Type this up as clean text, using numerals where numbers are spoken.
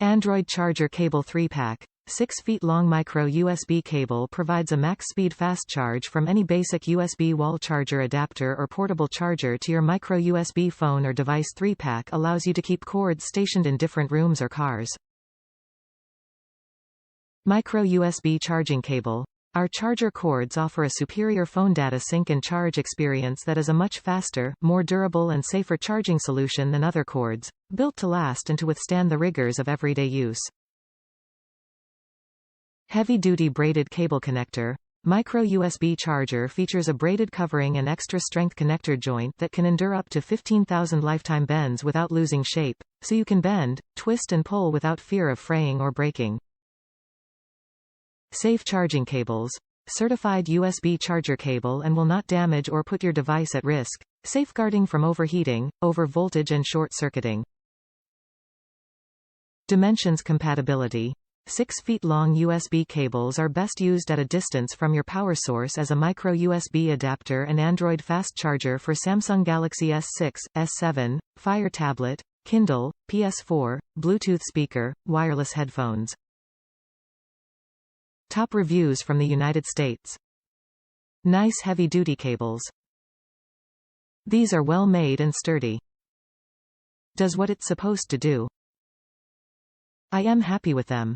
Android charger cable 3-pack. 6 feet long micro USB cable provides a max speed fast charge from any basic USB wall charger adapter or portable charger to your micro USB phone or device. 3-pack allows you to keep cords stationed in different rooms or cars. Micro USB charging cable. Our charger cords offer a superior phone data sync and charge experience that is a much faster, more durable and safer charging solution than other cords, built to last and to withstand the rigors of everyday use. Heavy-duty braided cable connector. Micro USB charger features a braided covering and extra strength connector joint that can endure up to 15,000 lifetime bends without losing shape, so you can bend, twist and pull without fear of fraying or breaking. Safe charging cables. Certified USB charger cable and will not damage or put your device at risk, safeguarding from overheating, overvoltage and short-circuiting. Dimensions compatibility. 6 feet long USB cables are best used at a distance from your power source as a micro USB adapter and Android fast charger for Samsung Galaxy S6, S7, Fire tablet, Kindle, PS4, Bluetooth speaker, wireless headphones. Top reviews from the United States. Nice heavy-duty cables. These are well made and sturdy. Does what it's supposed to do. I am happy with them.